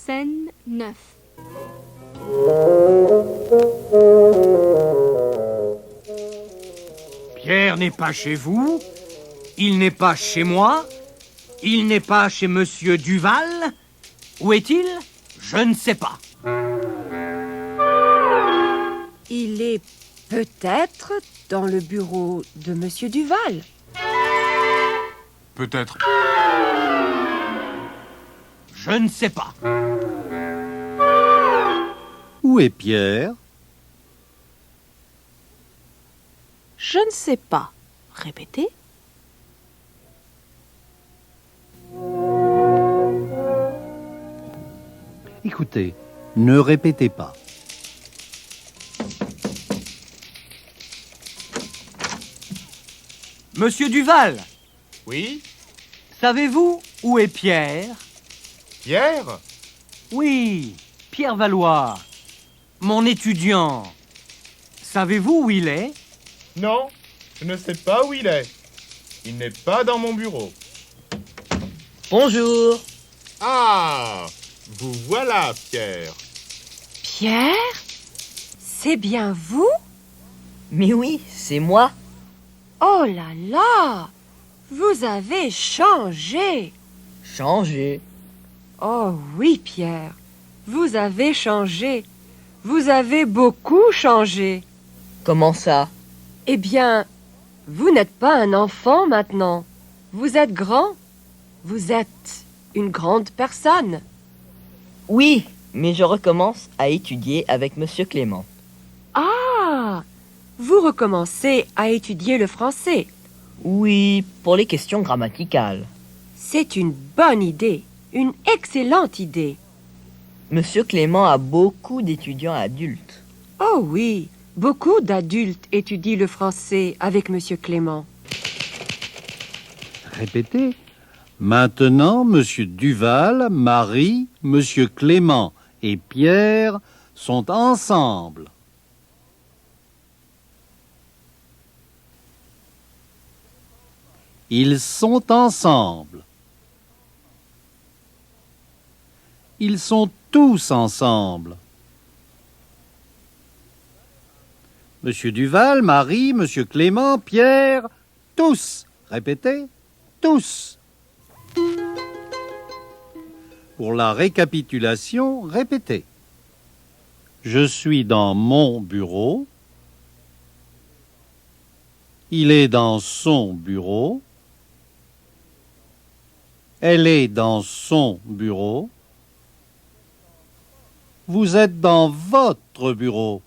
Scène 9. Pierre n'est pas chez vous, il n'est pas chez moi, il n'est pas chez Monsieur Duval. Où est-il? Je ne sais pas. Il est peut-être dans le bureau de Monsieur Duval. Peut-être. Je ne sais pas. Où est Pierre? Je ne sais pas. Répétez. Écoutez, ne répétez pas. Monsieur Duval, Oui? savez-vous où est Pierre? Pierre? Oui, Pierre Valois, mon étudiant. Savez-vous où il est? Non, je ne sais pas où il est. Il n'est pas dans mon bureau. Bonjour. Ah! Vous voilà, Pierre. Pierre? C'est bien vous? Mais oui, c'est moi. Oh là là! Vous avez changé! Changé. Oh oui, Pierre, vous avez changé. Vous avez beaucoup changé. Comment ça? Eh bien, vous n'êtes pas un enfant maintenant. Vous êtes grand. Vous êtes une grande personne. Oui, mais je recommence à étudier avec Monsieur Clément. Ah! Vous recommencez à étudier le français. Oui, pour les questions grammaticales. C'est une bonne idée, une excellente idée. Monsieur Clément a beaucoup d'étudiants adultes. Oh oui, beaucoup d'adultes étudient le français avec Monsieur Clément. Répétez. Maintenant, Monsieur Duval, Marie, Monsieur Clément et Pierre sont ensemble. Ils sont ensemble. Ils sont tous ensemble. Monsieur Duval, Marie, Monsieur Clément, Pierre, tous. Répétez, tous. Pour la récapitulation, répétez. Je suis dans mon bureau. Il est dans son bureau. Elle est dans son bureau. Vous êtes dans votre bureau.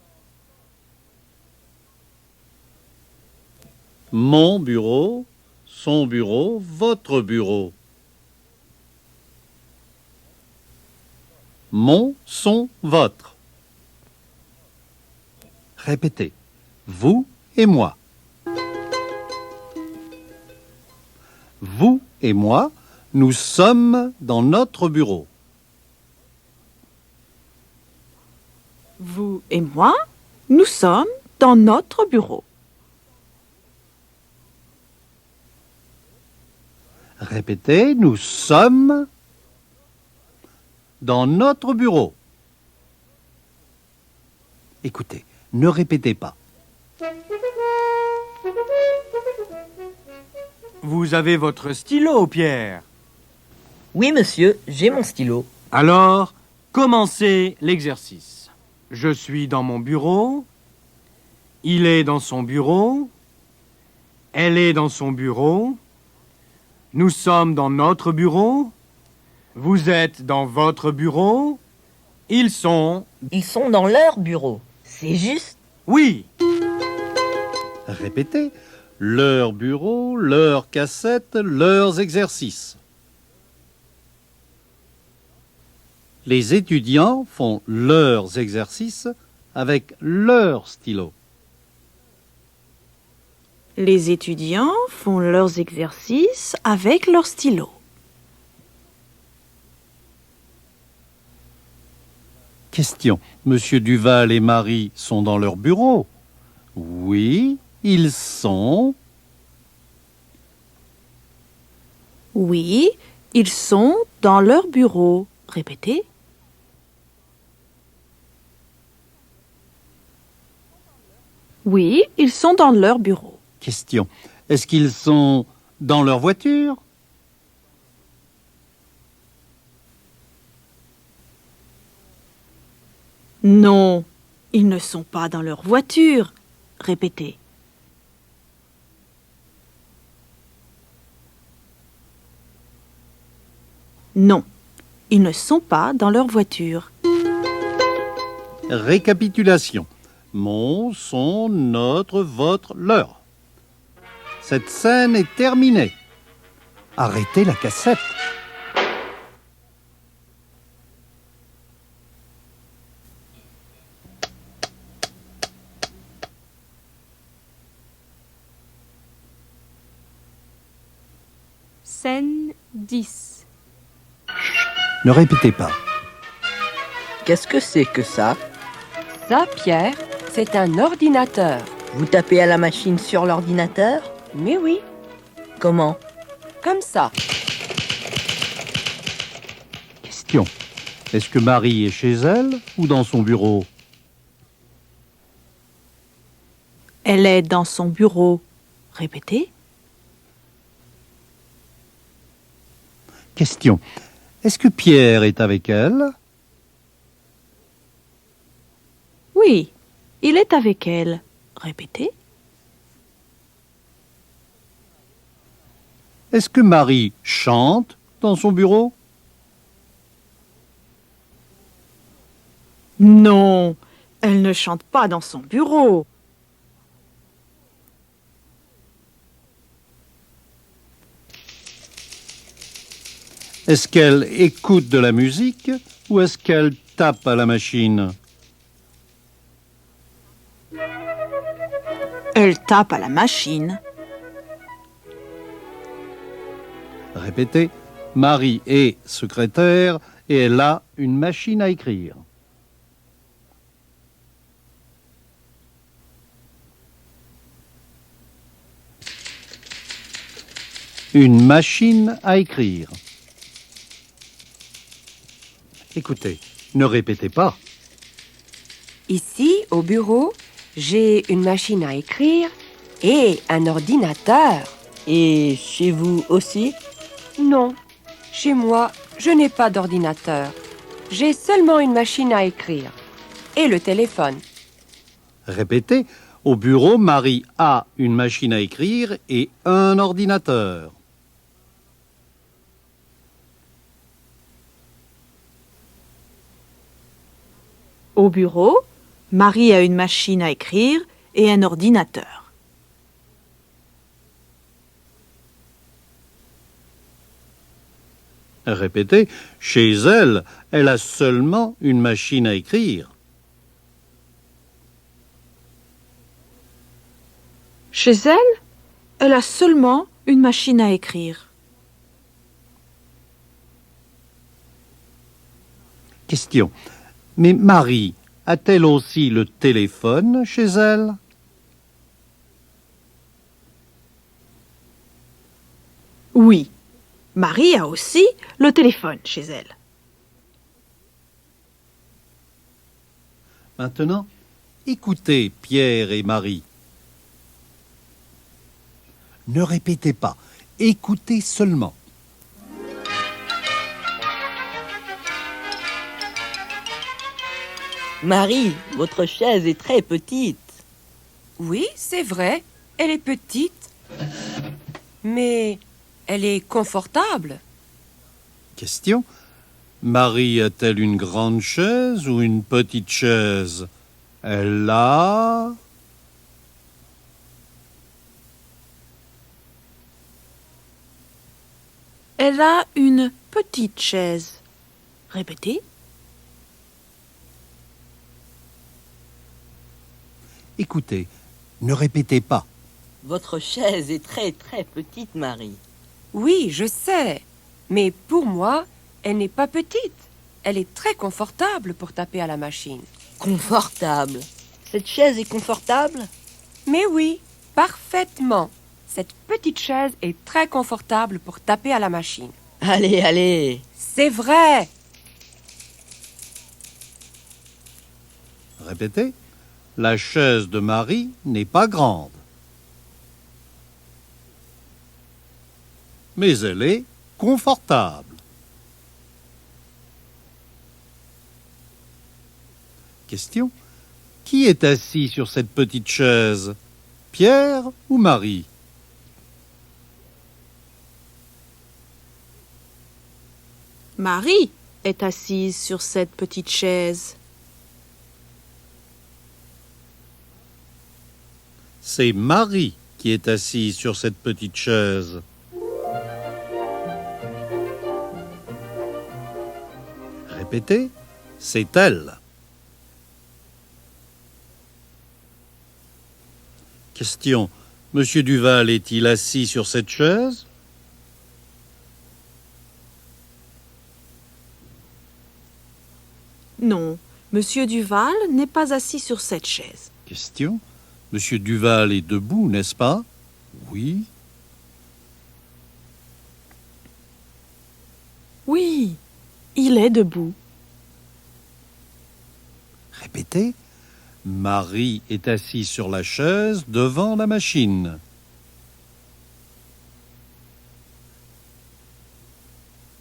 Mon bureau, son bureau, votre bureau. Mon, son, votre. Répétez. Vous et moi. Vous et moi, nous sommes dans notre bureau. Vous et moi, nous sommes dans notre bureau. Répétez, nous sommes dans notre bureau. Écoutez, ne répétez pas. Vous avez votre stylo, Pierre. Oui, monsieur, j'ai mon stylo. Alors, commencez l'exercice. Je suis dans mon bureau. Il est dans son bureau. Elle est dans son bureau. Nous sommes dans notre bureau. Vous êtes dans votre bureau. Ils sont... Ils sont dans leur bureau. C'est juste. Oui, Répétez, leur bureau, leurs cassettes, leurs exercices. Les étudiants font leurs exercices avec leur stylo. Les étudiants font leurs exercices avec leur stylo. Question. Monsieur Duval et Marie sont dans leur bureau? Oui, ils sont. Oui, ils sont dans leur bureau. Répétez. Oui, ils sont dans leur bureau. Question. Est-ce qu'ils sont dans leur voiture? Non, ils ne sont pas dans leur voiture. Répétez. Non, ils ne sont pas dans leur voiture. Récapitulation. Mon, son, notre, votre, leur. Cette scène est terminée. Arrêtez la cassette. Scène 10. Ne répétez pas. Qu'est-ce que c'est que ça? Ça, Pierre, c'est un ordinateur. Vous tapez à la machine sur l'ordinateur? Mais oui, Comment? comme ça. Question. Est-ce que Marie est chez elle ou dans son bureau? Elle est dans son bureau. Répétez. Question. Est-ce que Pierre est avec elle? Oui, il est avec elle. Répétez. Est-ce que Marie chante dans son bureau? Non, elle ne chante pas dans son bureau. Est-ce qu'elle écoute de la musique ou est-ce qu'elle tape à la machine? Elle tape à la machine. Répétez. Marie est secrétaire et elle a une machine à écrire. Une machine à écrire. Écoutez, ne répétez pas. Ici, au bureau, j'ai une machine à écrire et un ordinateur. Et chez vous aussi? Non, chez moi, je n'ai pas d'ordinateur. J'ai seulement une machine à écrire et le téléphone. Répétez. Au bureau, Marie a une machine à écrire et un ordinateur. Au bureau, Marie a une machine à écrire et un ordinateur. Répétez. Chez elle, elle a seulement une machine à écrire. Chez elle, elle a seulement une machine à écrire. Question. Mais Marie a-t-elle aussi le téléphone chez elle? Oui, Marie a aussi le téléphone chez elle. Maintenant, écoutez Pierre et Marie. Ne répétez pas, écoutez seulement. Marie, votre chaise est très petite. Oui, c'est vrai, elle est petite, mais elle est confortable. Question. Marie a-t-elle une grande chaise ou une petite chaise? Elle a... Elle a une petite chaise. Répétez. Écoutez, ne répétez pas. Votre chaise est très très petite, Marie. Oui, je sais, mais pour moi, elle n'est pas petite. Elle est très confortable pour taper à la machine. Confortable. Cette chaise est confortable? Mais oui, parfaitement. Cette petite chaise est très confortable pour taper à la machine. Allez, allez. C'est vrai. Répétez. La chaise de Marie n'est pas grande. Mais elle est confortable. Question. Qui est assis sur cette petite chaise? Pierre ou Marie? Marie est assise sur cette petite chaise. C'est Marie qui est assise sur cette petite chaise. Répétez, c'est elle. Question. Monsieur Duval est-il assis sur cette chaise? Non, Monsieur Duval n'est pas assis sur cette chaise. Question. Monsieur Duval est debout, n'est-ce pas? Oui. Oui, il est debout. Répétez. Marie est assise sur la chaise devant la machine.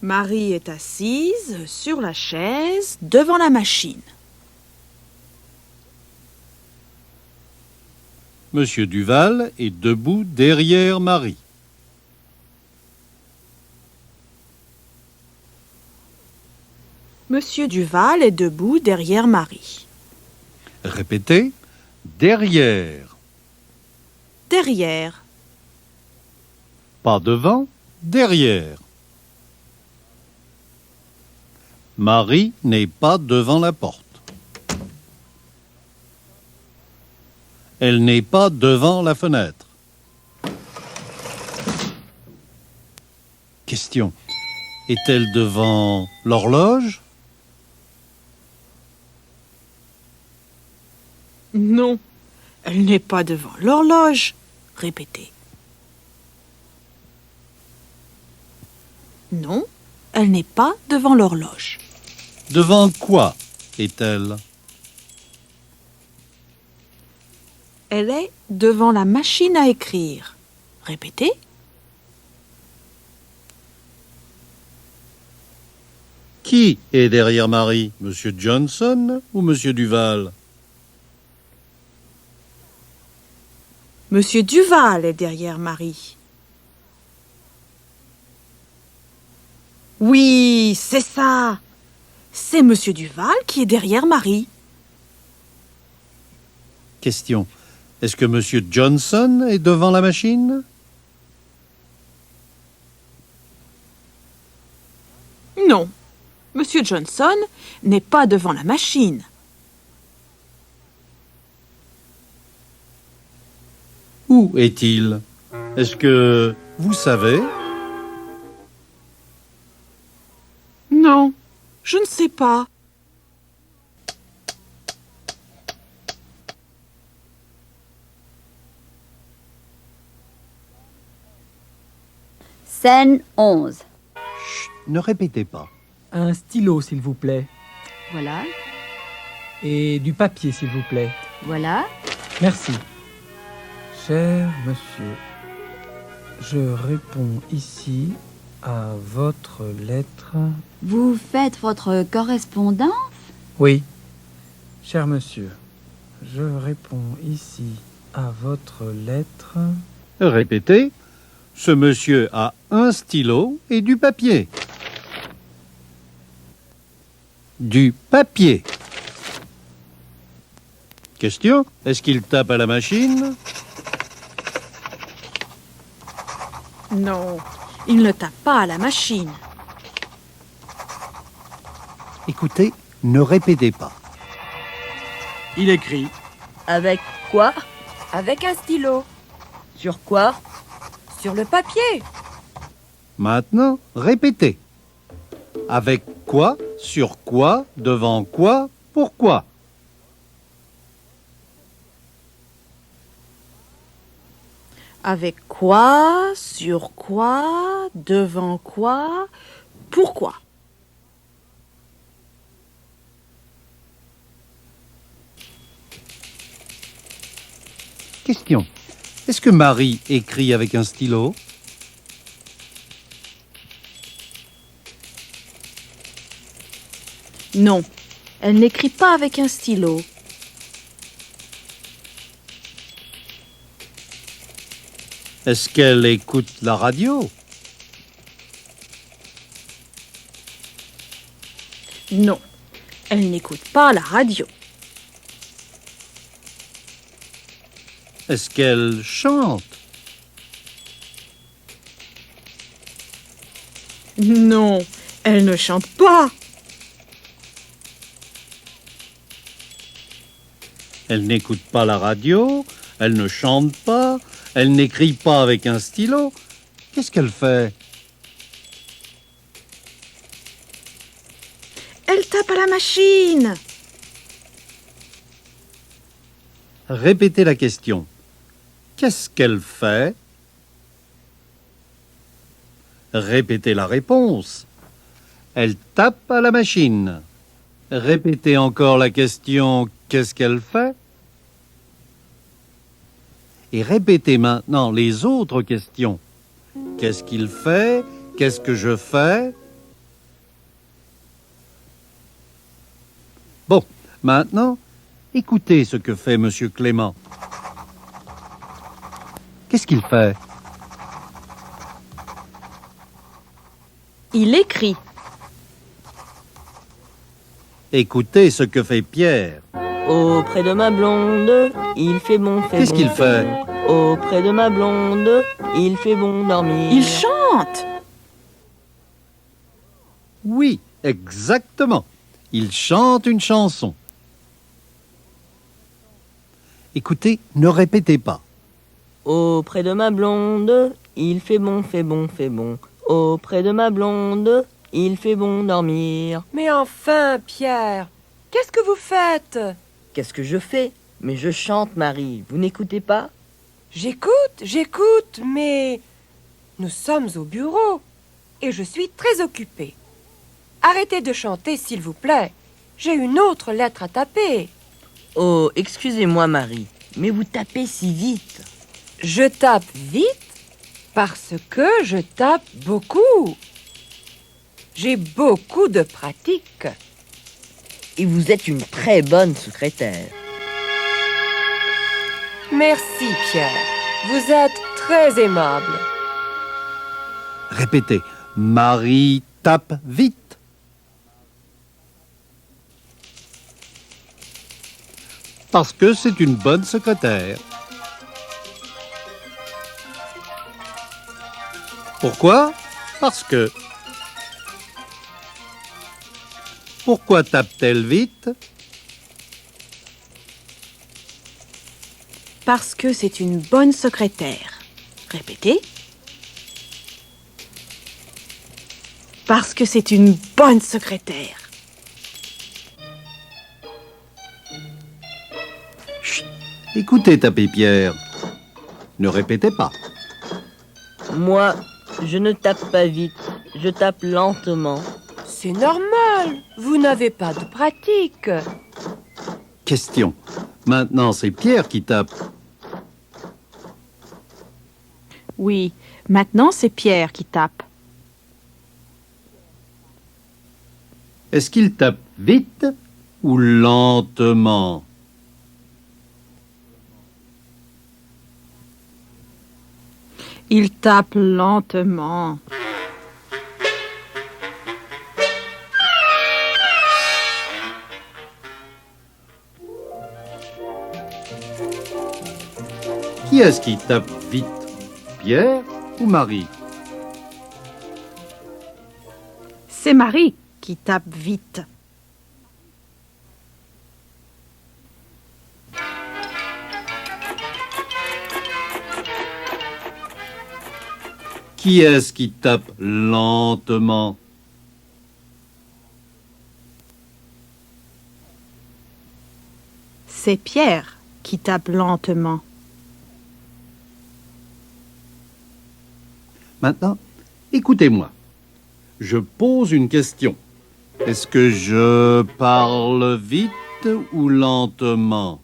Marie est assise sur la chaise devant la machine. Monsieur Duval est debout derrière Marie. Monsieur Duval est debout derrière Marie. Répétez. Derrière. Derrière. Pas devant, derrière. Marie n'est pas devant la porte. Elle n'est pas devant la fenêtre. Question. Est-elle devant l'horloge? Non, elle n'est pas devant l'horloge. Répétez. Non, elle n'est pas devant l'horloge. Devant quoi est-elle? Elle est devant la machine à écrire. Répétez. Qui est derrière Marie? Monsieur Johnson ou Monsieur Duval? Monsieur Duval est derrière Marie. Oui, c'est ça. C'est Monsieur Duval qui est derrière Marie. Question. Est-ce que Monsieur Johnson est devant la machine? Non, Monsieur Johnson n'est pas devant la machine. Où est-il? Est-ce que vous savez? Non, je ne sais pas. Scène 11. Chut, ne répétez pas. Un stylo, s'il vous plaît. Voilà, Et du papier, s'il vous plaît. voilà. Merci. Cher monsieur, je réponds ici à votre lettre. Vous faites votre correspondance? Oui. Cher monsieur, je réponds ici à votre lettre. Répétez. Ce monsieur a un stylo et du papier. Du papier. Question. Est-ce qu'il tape à la machine? Non, il ne tape pas à la machine. Écoutez, ne répétez pas. Il écrit. Avec quoi? Avec un stylo. Sur quoi? Sur le papier. Maintenant, répétez. Avec quoi? Sur quoi? Devant quoi? Pourquoi? Avec quoi? Sur quoi? Devant quoi? Pourquoi? Question. Est-ce que Marie écrit avec un stylo? Non, elle n'écrit pas avec un stylo. Est-ce qu'elle écoute la radio? Non, elle n'écoute pas la radio. Est-ce qu'elle chante? Non, elle ne chante pas. Elle n'écoute pas la radio, elle ne chante pas, elle n'écrit pas avec un stylo. Qu'est-ce qu'elle fait? Elle tape à la machine. Répétez la question. Qu'est-ce qu'elle fait? Répétez la réponse. Elle tape à la machine. Répétez encore la question. Qu'est-ce qu'elle fait? Et répétez maintenant les autres questions. Qu'est-ce qu'il fait? Qu'est-ce que je fais? Bon, maintenant, écoutez ce que fait Monsieur Clément. Qu'est-ce qu'il fait? Il écrit. Écoutez ce que fait Pierre. Auprès de ma blonde, il fait bon, fait Qu'est-ce bon, qu'il fait? bon. Auprès de ma blonde, il fait bon dormir. Il chante. Oui, exactement. Il chante une chanson. Écoutez, ne répétez pas. Auprès de ma blonde, il fait bon, fait bon, fait bon. Auprès de ma blonde, il fait bon dormir. Mais enfin, Pierre, qu'est-ce que vous faites? Qu'est-ce que je fais? Mais je chante, Marie. Vous n'écoutez pas? J'écoute, mais nous sommes au bureau et je suis très occupée. Arrêtez de chanter, s'il vous plaît. J'ai une autre lettre à taper. Oh, excusez-moi, Marie, mais vous tapez si vite. Je tape vite parce que je tape beaucoup. J'ai beaucoup de pratique. Et vous êtes une très bonne secrétaire. Merci, Pierre. Vous êtes très aimable. Répétez. Marie tape vite. Parce que c'est une bonne secrétaire. Pourquoi? Parce que. Pourquoi tape-t-elle vite? Parce que c'est une bonne secrétaire. Répétez. Parce que c'est une bonne secrétaire. Chut! Écoutez taper Pierre. Ne répétez pas. Moi, je ne tape pas vite, je tape lentement. C'est normal. Vous n'avez pas de pratique. Question. Maintenant, c'est Pierre qui tape. Oui, maintenant c'est Pierre qui tape. Est-ce qu'il tape vite ou lentement? Il tape lentement. Qui est-ce qui tape vite? Pierre ou Marie? C'est Marie qui tape vite. Qui est-ce qui tape lentement? C'est Pierre qui tape lentement. Maintenant, écoutez-moi. Je pose une question. Est-ce que je parle vite ou lentement?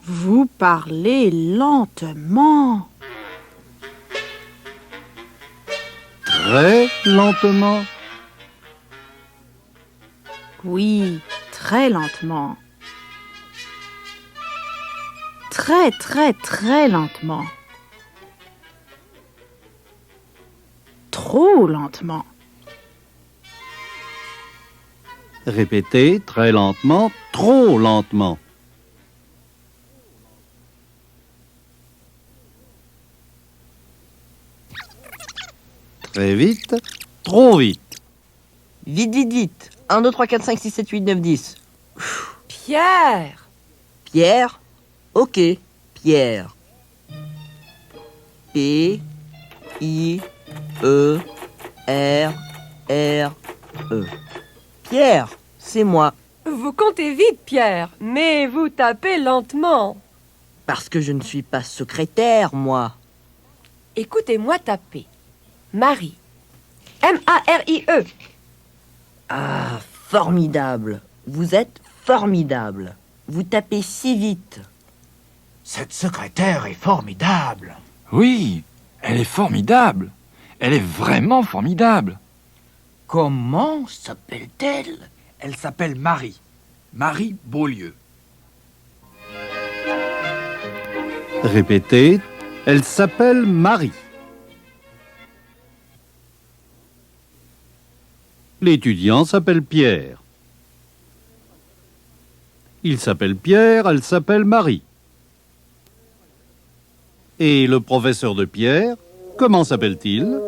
Vous parlez lentement. Très lentement. Oui, très lentement. Très, très, très lentement. Trop lentement. Répétez très lentement, trop lentement. Très vite, trop vite. Vite, vite, vite. 1, 2, 3, 4, 5, 6, 7, 8, 9, 10. Pierre! Pierre. Ok, Pierre. P, I, E, R, R, E. Pierre, c'est moi. Vous comptez vite, Pierre, mais vous tapez lentement. Parce que je ne suis pas secrétaire, moi. Écoutez-moi taper. Marie. M-A-R-I-E. Ah, formidable. Vous êtes formidable. Vous tapez si vite. Cette secrétaire est formidable. Oui, elle est formidable. Elle est vraiment formidable. Comment s'appelle-t-elle? Elle s'appelle Marie. Marie Beaulieu. Répétez, elle s'appelle Marie. L'étudiant s'appelle Pierre. Il s'appelle Pierre, elle s'appelle Marie. Et le professeur de Pierre, comment s'appelle-t-il?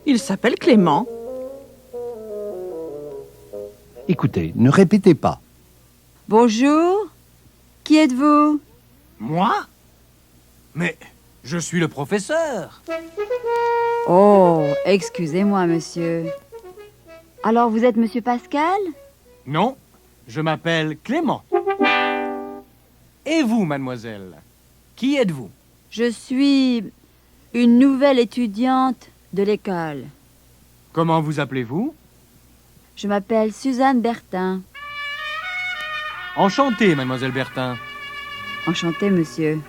Il s'appelle Clément. Écoutez, ne répétez pas. Bonjour. Qui êtes-vous? Moi? Mais je suis le professeur. Oh, excusez-moi, monsieur. Alors, vous êtes monsieur Pascal? Non, je m'appelle Clément. Et vous, mademoiselle? Qui êtes-vous? Je suis une nouvelle étudiante de l'école. Comment vous appelez-vous? Je m'appelle Suzanne Bertin. Enchanté, mademoiselle Bertin. Enchantée, monsieur.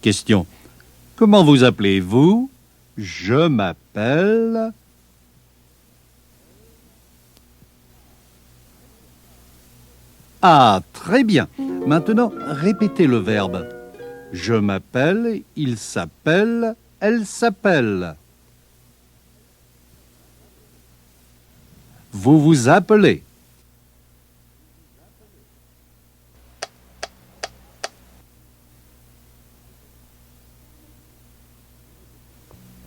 Question. Comment vous appelez-vous? Je m'appelle... Ah, très bien. Maintenant, répétez le verbe. Je m'appelle, il s'appelle, elle s'appelle. Vous vous appelez.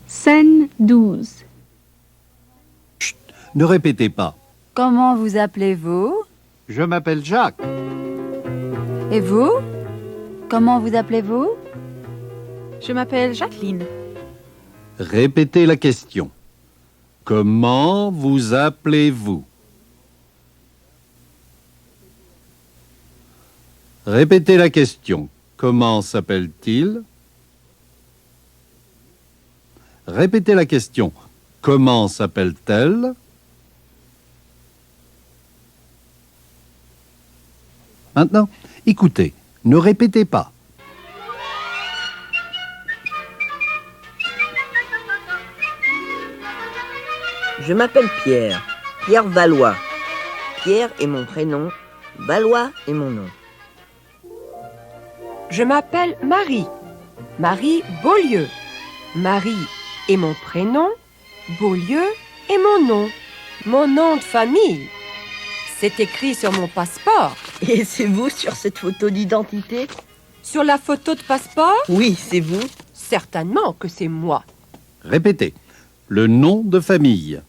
Scène 12. Ne répétez pas. Comment vous appelez-vous? Je m'appelle Jacques. Et vous? Comment vous appelez-vous? Je m'appelle Jacqueline. Répétez la question. Comment vous appelez-vous? Répétez la question. Comment s'appelle-t-il? Répétez la question. Comment s'appelle-t-elle? Maintenant, écoutez, ne répétez pas. Je m'appelle Pierre. Pierre Valois. Pierre est mon prénom. Valois est mon nom. Je m'appelle Marie. Marie Beaulieu. Marie est mon prénom. Beaulieu est mon nom. Mon nom de famille. C'est écrit sur mon passeport. Et c'est vous sur cette photo d'identité? Sur la photo de passeport? Oui, c'est vous. Certainement que c'est moi. Répétez. Le nom de famille.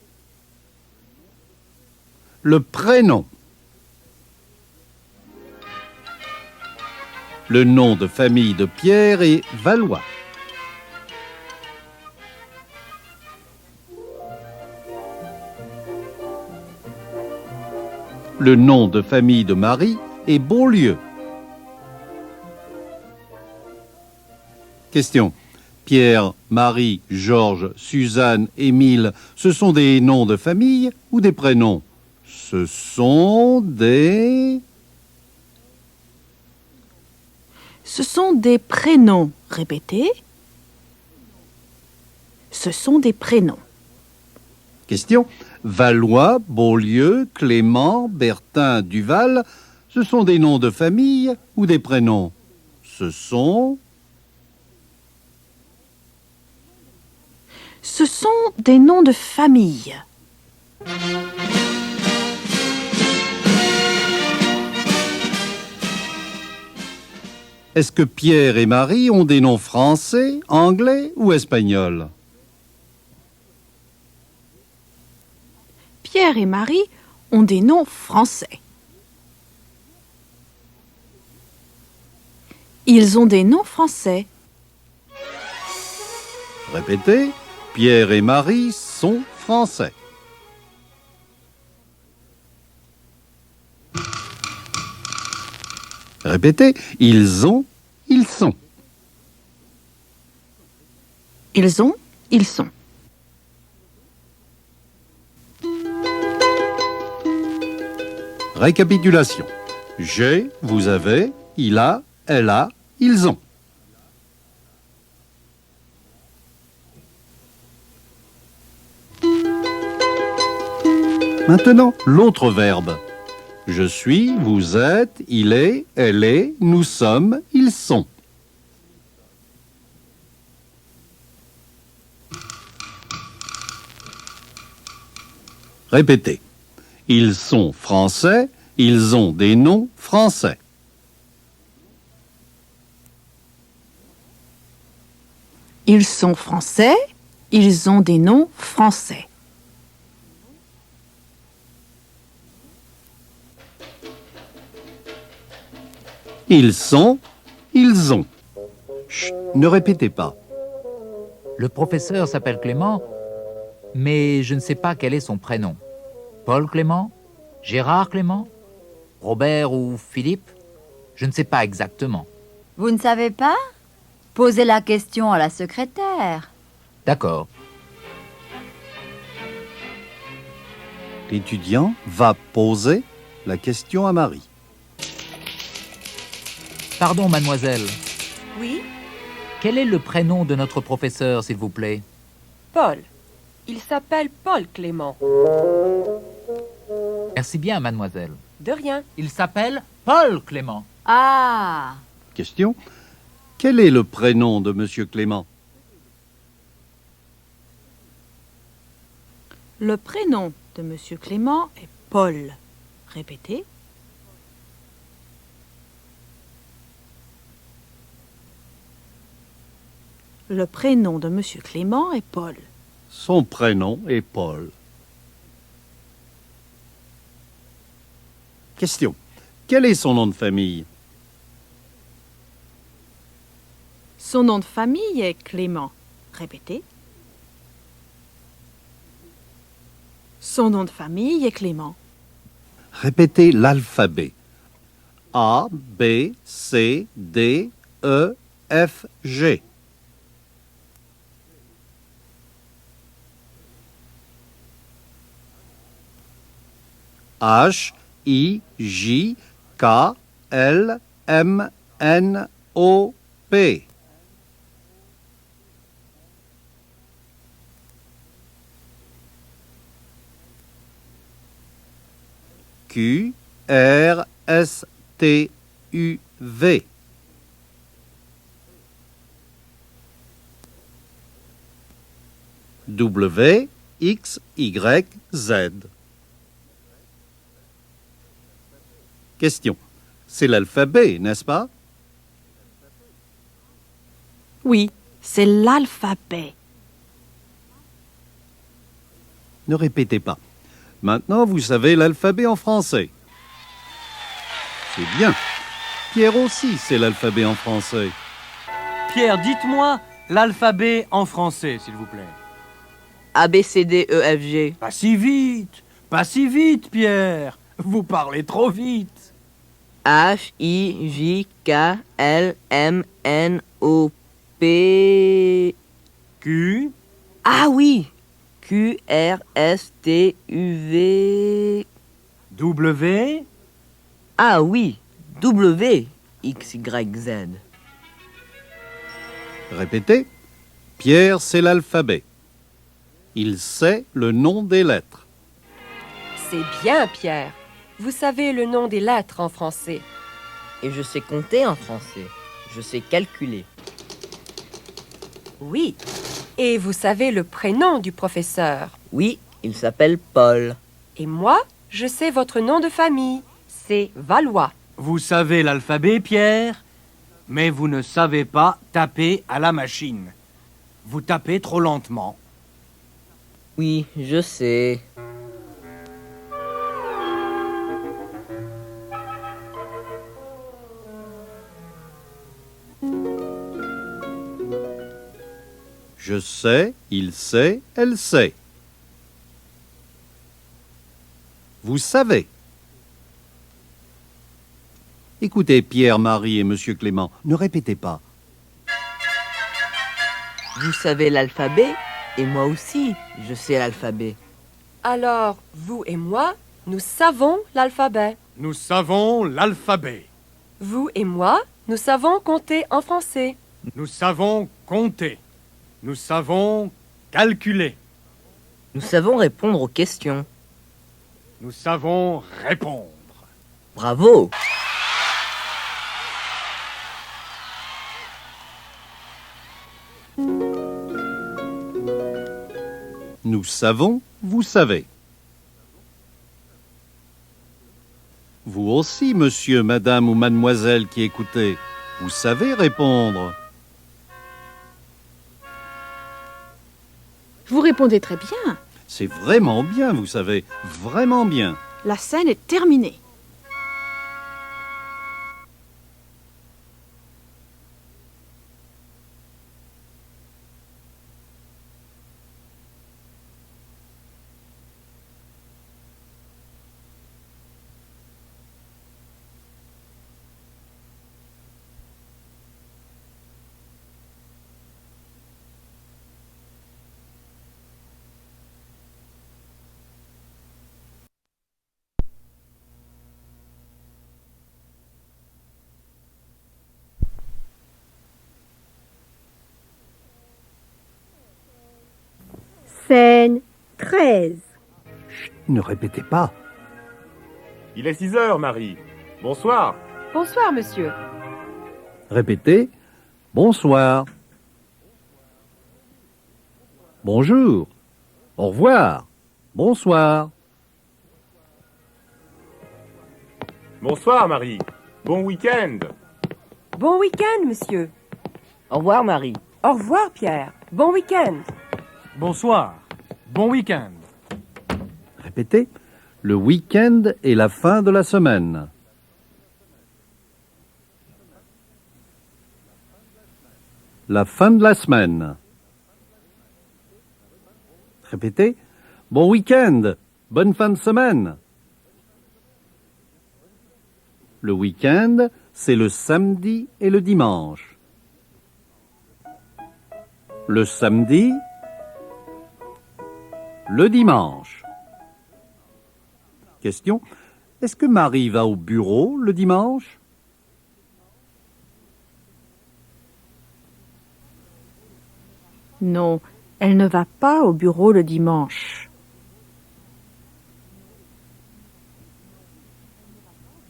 Le prénom. Le nom de famille de Pierre est Valois. Le nom de famille de Marie est Beaulieu. Question. Pierre, Marie, Georges, Suzanne, Émile, ce sont des noms de famille ou des prénoms? Ce sont des... Ce sont des prénoms. Répétez. Ce sont des prénoms. Question. Valois, Beaulieu, Clément, Bertin, Duval, ce sont des noms de famille ou des prénoms? Ce sont... Ce sont des noms de famille. Est-ce que Pierre et Marie ont des noms français, anglais ou espagnols? Pierre et Marie ont des noms français. Ils ont des noms français. Répétez. Pierre et Marie sont français. Répétez. Ils ont, ils sont. Ils ont, ils sont. Récapitulation. J'ai, vous avez, il a, elle a, ils ont. Maintenant, l'autre verbe. Je suis, vous êtes, il est, elle est, nous sommes, ils sont. Répétez. Ils sont français, ils ont des noms français. Ils sont français, ils ont des noms français. Ils sont, ils ont. Chut, ne répétez pas. Le professeur s'appelle Clément, mais je ne sais pas quel est son prénom. Paul Clément? Gérard Clément? Robert ou Philippe? Je ne sais pas exactement. Vous ne savez pas? Posez la question à la secrétaire. D'accord. L'étudiant va poser la question à Marie. Pardon, mademoiselle. Oui, Quel est le prénom de notre professeur, s'il vous plaît? Paul. Il s'appelle Paul Clément. Merci bien, mademoiselle. De rien. Il s'appelle Paul Clément. Ah! Question. Quel est le prénom de Monsieur Clément? Le prénom de Monsieur Clément est Paul. Répétez. Le prénom de Monsieur Clément est Paul. Son prénom est Paul. Question. Quel est son nom de famille? Son nom de famille est Clément. Répétez. Son nom de famille est Clément. Répétez l'alphabet. A, B, C, D, E, F, G. H, I, J, K, L, M, N, O, P. Q, R, S, T, U, V. W, X, Y, Z. Question. C'est l'alphabet, n'est-ce pas? Oui, c'est l'alphabet. Ne répétez pas. Maintenant, vous savez l'alphabet en français. C'est bien. Pierre aussi sait l'alphabet en français. Pierre, dites-moi l'alphabet en français, s'il vous plaît. A, B, C, D, E, F, G. Pas si vite, Pierre. Vous parlez trop vite. H, I, J, K, L, M, N, O, P. Q, Ah oui! Q, R, S, T, U, V. W, Ah oui, W, X, Y, Z. Répétez. Pierre sait l'alphabet. Il sait le nom des lettres. C'est bien, Pierre. Vous savez le nom des lettres en français. Et je sais compter en français. Je sais calculer. Oui. Et vous savez le prénom du professeur. Oui, il s'appelle Paul. Et moi, je sais votre nom de famille. C'est Valois. vous savez l'alphabet, Pierre, mais vous ne savez pas taper à la machine. Vous tapez trop lentement. Oui, je sais. Je sais, il sait, elle sait. Vous savez. Écoutez, Pierre, Marie et Monsieur Clément, ne répétez pas. Vous savez l'alphabet, et moi aussi, je sais l'alphabet. Alors, vous et moi, nous savons l'alphabet. Nous savons l'alphabet. Vous et moi, nous savons compter en français. Nous savons compter. Nous savons calculer. Nous savons répondre aux questions. Nous savons répondre. Bravo! Nous savons, vous savez. Vous aussi, monsieur, madame ou mademoiselle qui écoutez, vous savez répondre. Vous répondez très bien. C'est vraiment bien, vous savez, vraiment bien. La scène est terminée. Scène 13. Ne répétez pas. Il est 6 heures, Marie. Bonsoir. Bonsoir, monsieur. Répétez. Bonsoir. Bonjour. Au revoir. Bonsoir. Bonsoir, Marie. Bon week-end. Bon week-end, monsieur. Au revoir, Marie. Au revoir, Pierre. Bon week-end. Bonsoir. Bon week-end. Répétez. Le week-end est la fin de la semaine. La fin de la semaine. Répétez. Bon week-end. Bonne fin de semaine. Le week-end, c'est le samedi et le dimanche. Le samedi, le dimanche. Question. Est-ce que Marie va au bureau le dimanche? Non, elle ne va pas au bureau le dimanche.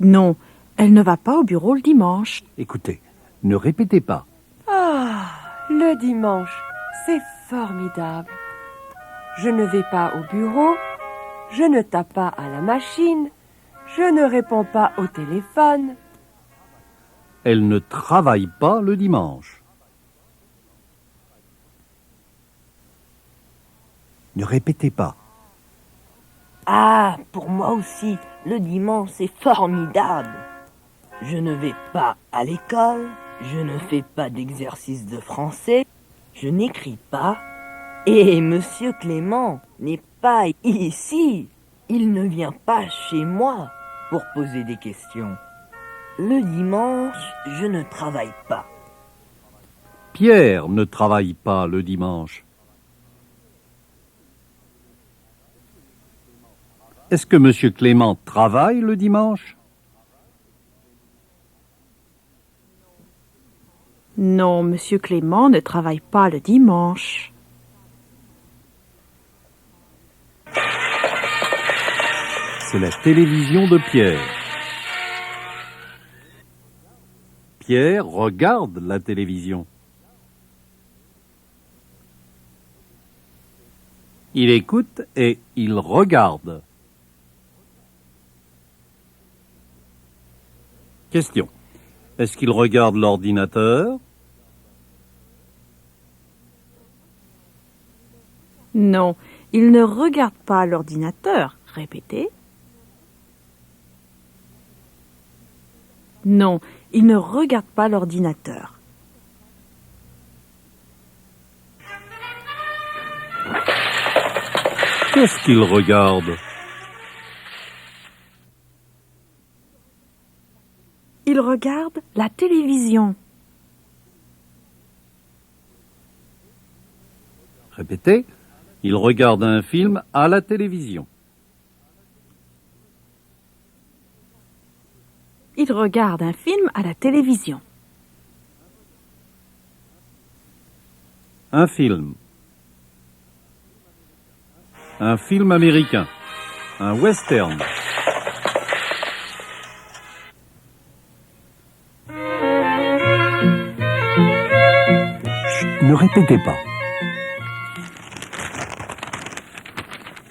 Non, elle ne va pas au bureau le dimanche. Écoutez, ne répétez pas. Ah, le dimanche, c'est formidable. Je ne vais pas au bureau, je ne tape pas à la machine, je ne réponds pas au téléphone. Elle ne travaille pas le dimanche. Ne répétez pas. Ah, pour moi aussi, le dimanche c'est formidable. Je ne vais pas à l'école, je ne fais pas d'exercice de français, je n'écris pas. Et Monsieur Clément n'est pas ici. Il ne vient pas chez moi pour poser des questions. Le dimanche, je ne travaille pas. Pierre ne travaille pas le dimanche. Est-ce que Monsieur Clément travaille le dimanche? Non, Monsieur Clément ne travaille pas le dimanche. C'est la télévision de Pierre. Pierre regarde la télévision. Il écoute et il regarde. Question. Est-ce qu'il regarde l'ordinateur? Non, il ne regarde pas l'ordinateur. Répétez. Non, il ne regarde pas l'ordinateur. Qu'est-ce qu'il regarde? Il regarde la télévision. Répétez. Il regarde un film à la télévision. Il regarde un film à la télévision. Un film. Un film américain. Un western. Chut, ne répétez pas.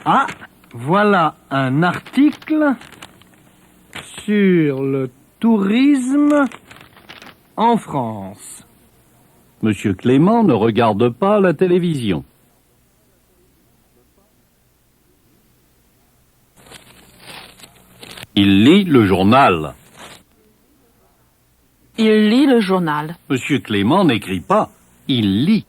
Ah, voilà un article sur le tourisme en France. Monsieur Clément ne regarde pas la télévision. Il lit le journal. Il lit le journal. Monsieur Clément n'écrit pas, il lit.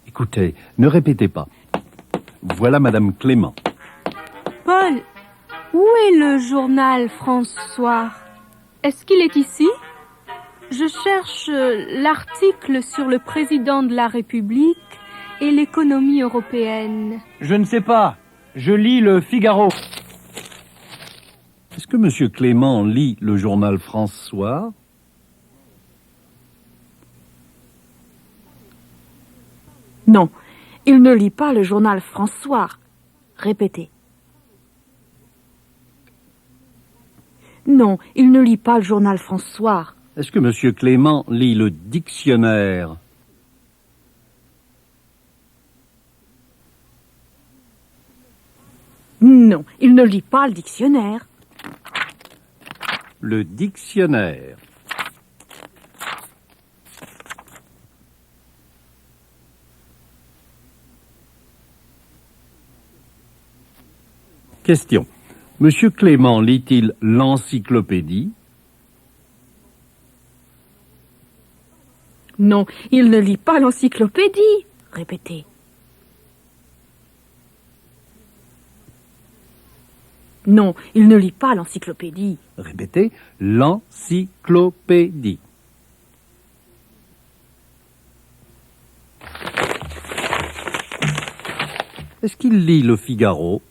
Écoutez, ne répétez pas. Voilà Madame Clément. Paul, où est le journal François? Est-ce qu'il est ici? Je cherche l'article sur le président de la République et l'économie européenne. Je ne sais pas. Je lis le Figaro. Est-ce que Monsieur Clément lit le journal François? Non, il ne lit pas le journal François. Répétez. Non, il ne lit pas le journal François. Est-ce que Monsieur Clément lit le dictionnaire? Non, il ne lit pas le dictionnaire. Le dictionnaire. Question. Monsieur Clément lit-il l'encyclopédie? Non, il ne lit pas l'encyclopédie. Répétez. Non, il ne lit pas l'encyclopédie. Répétez, l'encyclopédie. Est-ce qu'il lit le Figaro?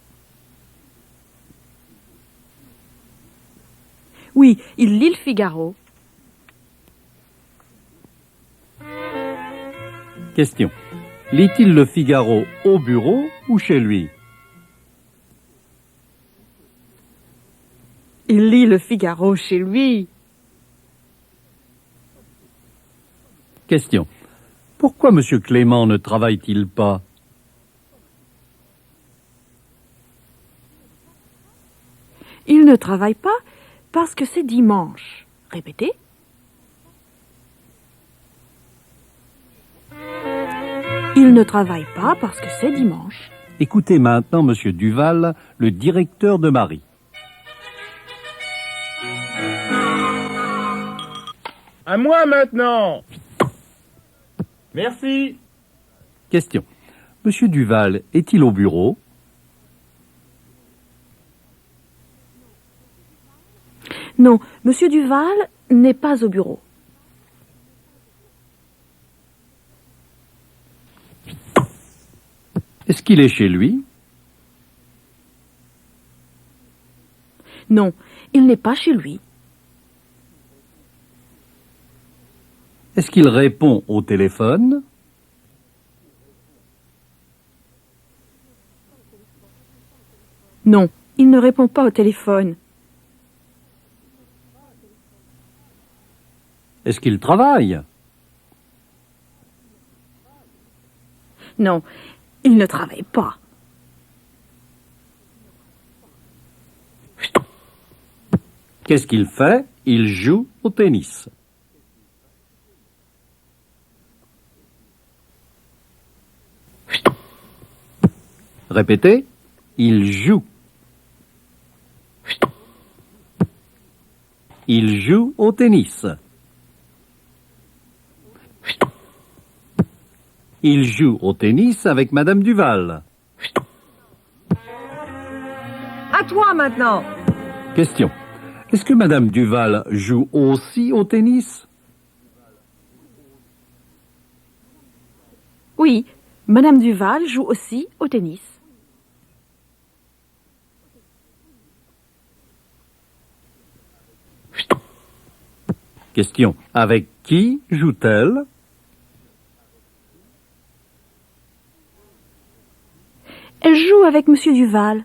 Oui, il lit le Figaro. Question. Lit-il le Figaro au bureau ou chez lui? Il lit le Figaro chez lui. Question. Pourquoi Monsieur Clément ne travaille-t-il pas? Il ne travaille pas parce que c'est dimanche. Répétez. Il ne travaille pas parce que c'est dimanche. Écoutez maintenant Monsieur Duval, le directeur de Marie. À moi maintenant. Merci. Question. Monsieur Duval est-il au bureau? Non, Monsieur Duval n'est pas au bureau. Est-ce qu'il est chez lui? Non, il n'est pas chez lui. Est-ce qu'il répond au téléphone? Non, il ne répond pas au téléphone. Est-ce qu'il travaille? Non, il ne travaille pas. Qu'est-ce qu'il fait? Il joue au tennis. Répétez. Il joue. Il joue au tennis. Il joue au tennis avec Madame Duval. À toi maintenant. Question. Est-ce que Madame Duval joue aussi au tennis? Oui, Madame Duval joue aussi au tennis. Question. Avec qui joue-t-elle? Elle joue avec Monsieur Duval.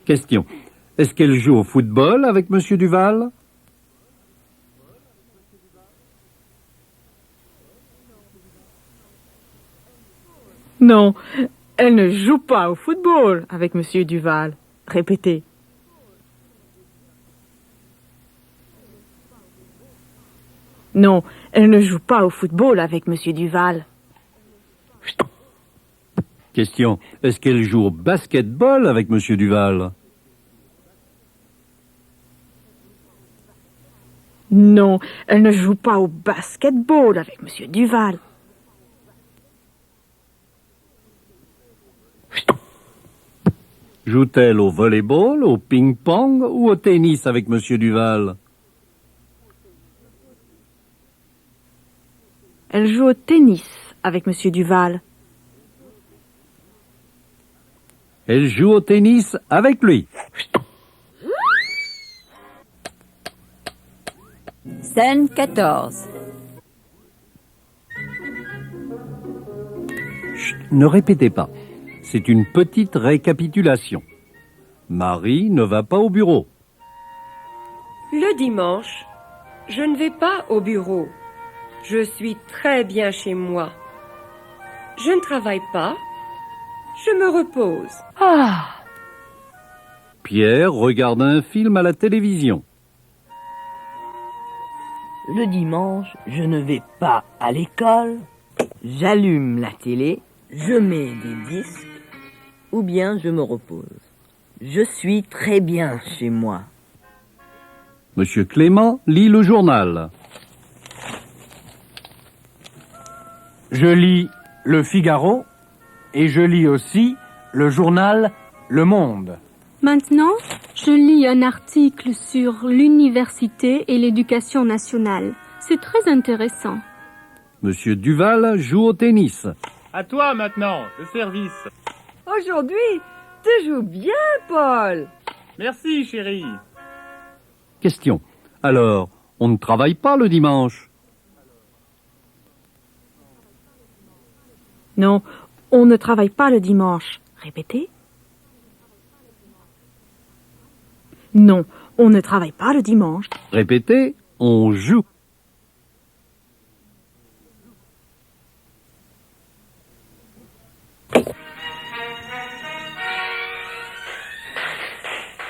Question. Est-ce qu'elle joue au football avec Monsieur Duval? Non, elle ne joue pas au football avec Monsieur Duval. Répétez. Non, elle ne joue pas au football avec Monsieur Duval. Question. Est-ce qu'elle joue au basketball avec Monsieur Duval? Non, elle ne joue pas au basketball avec Monsieur Duval. Joue-t-elle au volleyball, au ping-pong ou au tennis avec Monsieur Duval? Elle joue au tennis avec Monsieur Duval. Elle joue au tennis avec lui. Scène 14. Chut, ne répétez pas. C'est une petite récapitulation. Marie ne va pas au bureau. Le dimanche, je ne vais pas au bureau. Je suis très bien chez moi. Je ne travaille pas. Je me repose. Ah! Pierre regarde un film à la télévision. Le dimanche, je ne vais pas à l'école. J'allume la télé, je mets des disques, ou bien je me repose. Je suis très bien chez moi. Monsieur Clément lit le journal. Je lis Le Figaro et je lis aussi le journal Le Monde. Maintenant, je lis un article sur l'université et l'éducation nationale. C'est très intéressant. Monsieur Duval joue au tennis. À toi maintenant, le service. Aujourd'hui, tu joues bien, Paul. Merci, chérie. Question. Alors, on ne travaille pas le dimanche? Non, on ne travaille pas le dimanche. Répétez. Non, on ne travaille pas le dimanche. Répétez, on joue.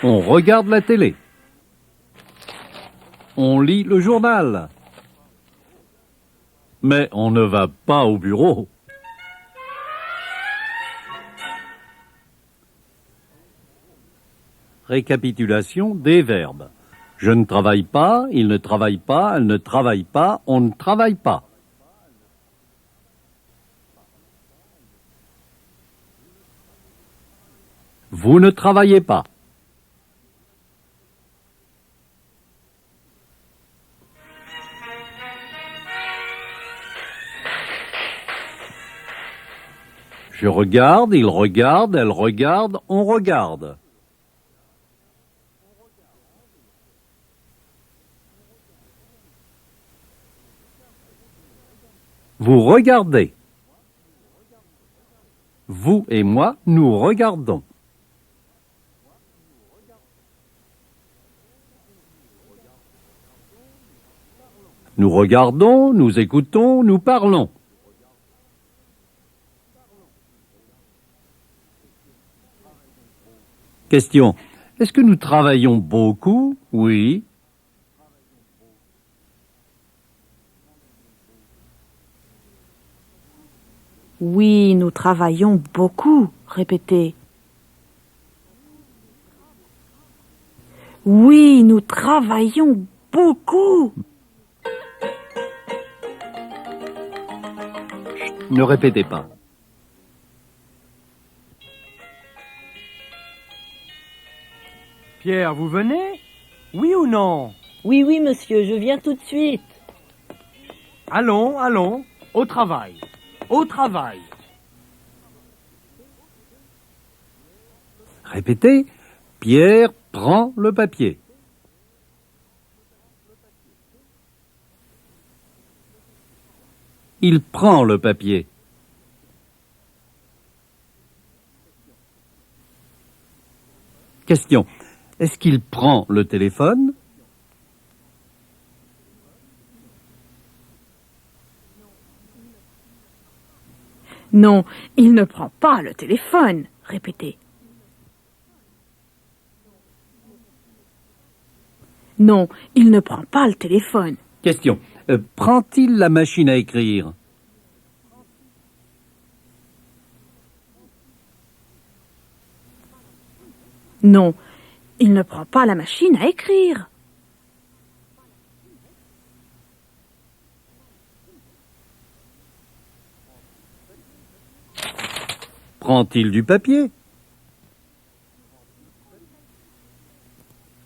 On regarde la télé. On lit le journal. Mais on ne va pas au bureau. Récapitulation des verbes. Je ne travaille pas, il ne travaille pas, elle ne travaille pas, on ne travaille pas. Vous ne travaillez pas. Je regarde, il regarde, elle regarde, on regarde. Vous regardez. Vous et moi, nous regardons. Nous regardons, nous écoutons, nous parlons. Question. Est-ce que nous travaillons beaucoup? Oui. Oui, nous travaillons beaucoup. Répétez. Oui, nous travaillons beaucoup. Ne répétez pas. Pierre, vous venez? Oui ou non? Oui, oui, monsieur, je viens tout de suite. Allons, allons, au travail. Au travail. Répétez. Pierre prend le papier. Il prend le papier. Question. Est-ce qu'il prend le téléphone? Non, il ne prend pas le téléphone. Répétez. Non, il ne prend pas le téléphone. Question. Prend-il la machine à écrire? Non, il ne prend pas la machine à écrire. Prend-il du papier?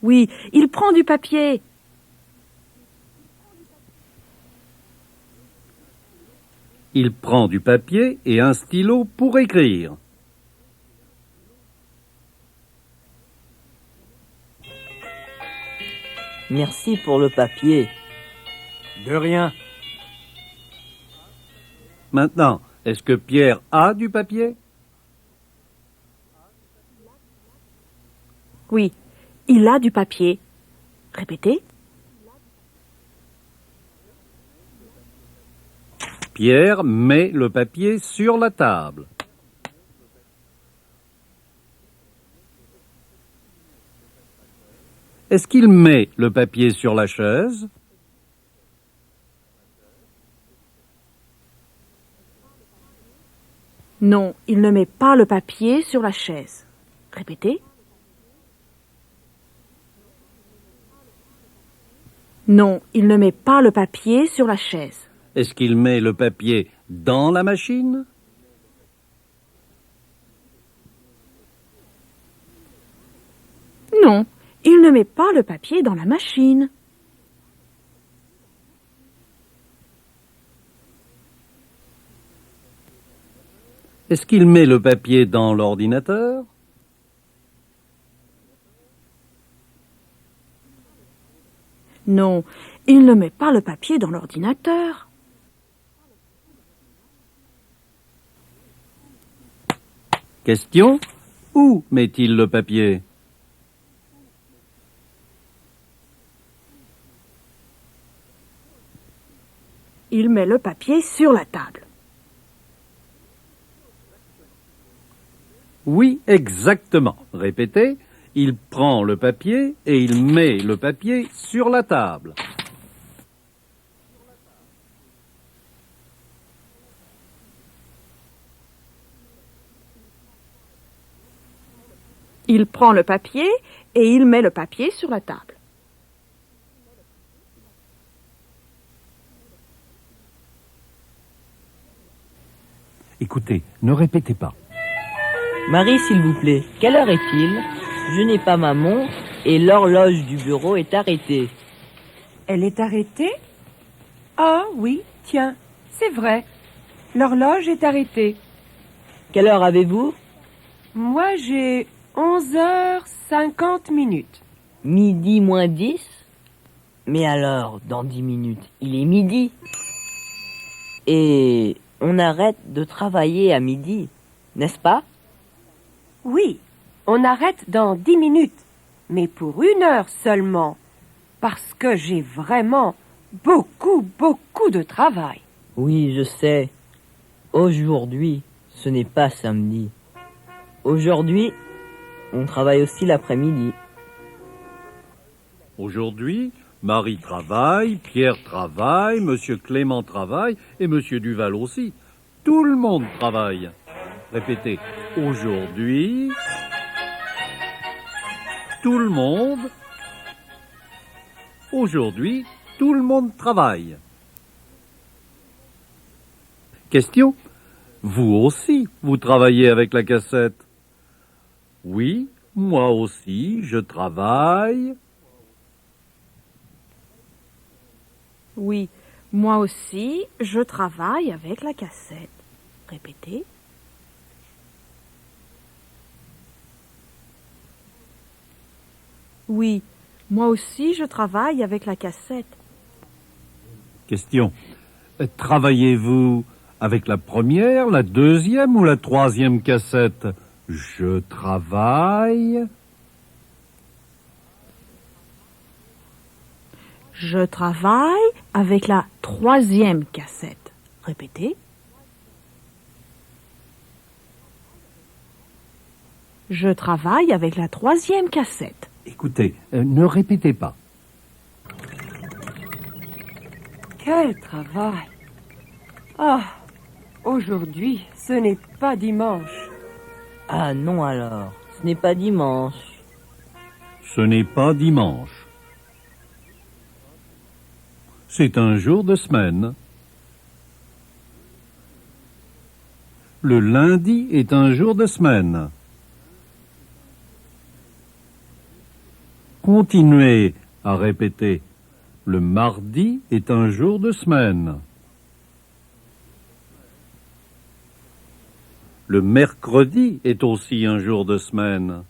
Oui, il prend du papier. Il prend du papier et un stylo pour écrire. Merci pour le papier. De rien. Maintenant, est-ce que Pierre a du papier? Oui, il a du papier. Répétez. Pierre met le papier sur la table. Est-ce qu'il met le papier sur la chaise? Non, il ne met pas le papier sur la chaise. Répétez. Non, il ne met pas le papier sur la chaise. Est-ce qu'il met le papier dans la machine? Non, il ne met pas le papier dans la machine. Est-ce qu'il met le papier dans l'ordinateur? Non, il ne met pas le papier dans l'ordinateur. Question. Où met-il le papier? Il met le papier sur la table. Oui, exactement. Répétez. Il prend le papier et il met le papier sur la table. Il prend le papier et il met le papier sur la table. Écoutez, ne répétez pas. Marie, s'il vous plaît, quelle heure est-il? Je n'ai pas ma montre et l'horloge du bureau est arrêtée. Elle est arrêtée? Ah oui, tiens, c'est vrai. L'horloge est arrêtée. Quelle heure avez-vous? Moi, j'ai 11h50. Midi moins 10? Mais alors, dans 10 minutes, il est midi. Et on arrête de travailler à midi, n'est-ce pas? Oui, on arrête dans 10 minutes, mais pour 1 heure seulement, parce que j'ai vraiment beaucoup de travail. Oui, je sais. Aujourd'hui, ce n'est pas samedi. Aujourd'hui, on travaille aussi l'après-midi. Aujourd'hui, Marie travaille, Pierre travaille, Monsieur Clément travaille et Monsieur Duval aussi. Tout le monde travaille. Répétez. Aujourd'hui, tout le monde. Aujourd'hui, tout le monde travaille. Question. Vous aussi, vous travaillez avec la cassette? Oui, moi aussi, je travaille. Oui, moi aussi, je travaille avec la cassette. Répétez. Oui, moi aussi, je travaille avec la cassette. Question. Travaillez-vous avec la première, la deuxième ou la troisième cassette? Je travaille. Je travaille avec la troisième cassette. Répétez. Je travaille avec la troisième cassette. Écoutez, ne répétez pas. Quel travail! Ah, aujourd'hui, ce n'est pas dimanche. Ah non alors, ce n'est pas dimanche. Ce n'est pas dimanche. C'est un jour de semaine. Le lundi est un jour de semaine. Continuez à répéter. Le mardi est un jour de semaine. Le mercredi est aussi un jour de semaine.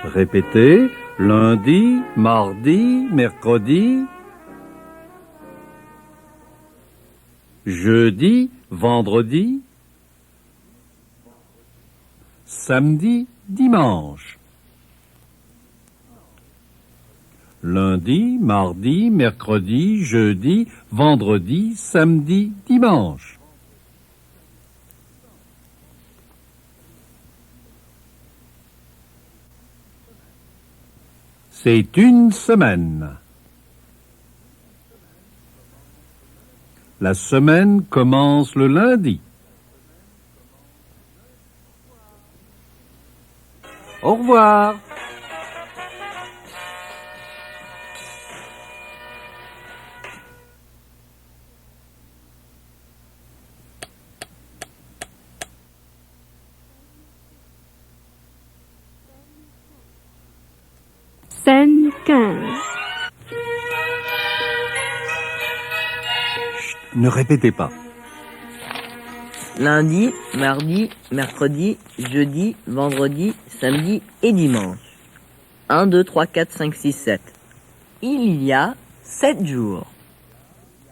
Répétez. Lundi, mardi, mercredi, jeudi, vendredi, samedi, dimanche. Lundi, mardi, mercredi, jeudi, vendredi, samedi, dimanche. C'est une semaine. La semaine commence le lundi. Au revoir. Scène 15. Chut, ne répétez pas. Lundi, mardi, mercredi, jeudi, vendredi, samedi et dimanche. 1, 2, 3, 4, 5, 6, 7. Il y a 7 jours.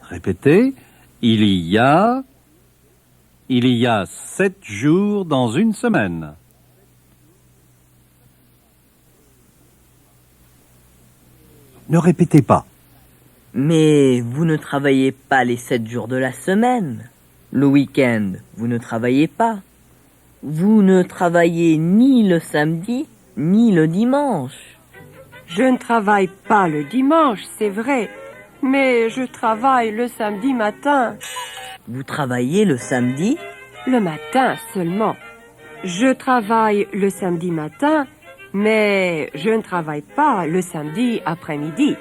Répétez. Il y a 7 jours dans une semaine. Ne répétez pas. Mais vous ne travaillez pas les 7 jours de la semaine. Le week-end, vous ne travaillez pas. Vous ne travaillez ni le samedi, ni le dimanche. Je ne travaille pas le dimanche, c'est vrai, mais je travaille le samedi matin. Vous travaillez le samedi? Le matin seulement. Je travaille le samedi matin, mais je ne travaille pas le samedi après-midi.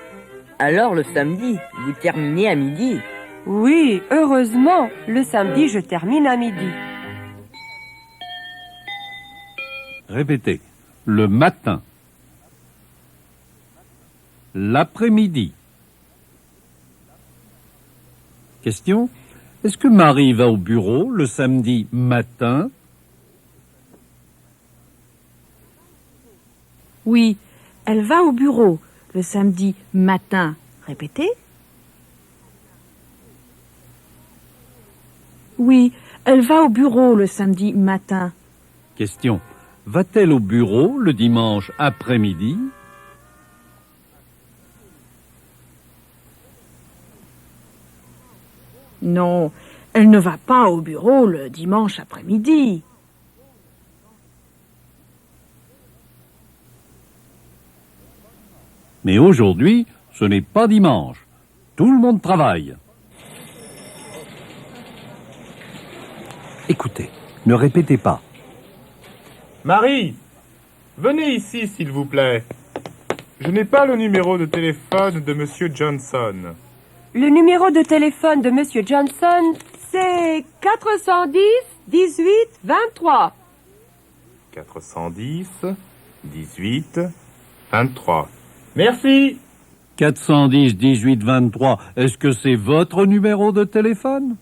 Alors le samedi, vous terminez à midi? Oui, heureusement, le samedi je termine à midi. Répétez. Le matin. L'après-midi. Question. Est-ce que Marie va au bureau le samedi matin? Oui, elle va au bureau le samedi matin. Répétez. Oui, elle va au bureau le samedi matin. Question. Va-t-elle au bureau le dimanche après-midi? Non, elle ne va pas au bureau le dimanche après-midi. Mais aujourd'hui, ce n'est pas dimanche. Tout le monde travaille. Écoutez, ne répétez pas. Marie, venez ici, s'il vous plaît. Je n'ai pas le numéro de téléphone de Monsieur Johnson. Le numéro de téléphone de Monsieur Johnson, c'est 410 18 23. 410 18 23. Merci. 410 18 23, est-ce que c'est votre numéro de téléphone?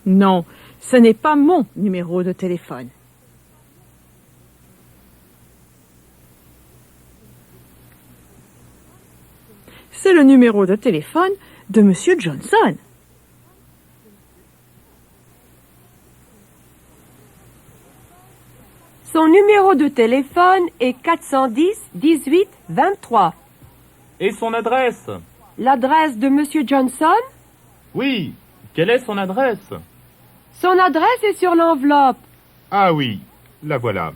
Non, ce n'est pas mon numéro de téléphone. C'est le numéro de téléphone de Monsieur Johnson. Son numéro de téléphone est 410 18 23. Et son adresse? L'adresse de Monsieur Johnson? Oui. Quelle est son adresse? Son adresse est sur l'enveloppe. Ah oui, la voilà.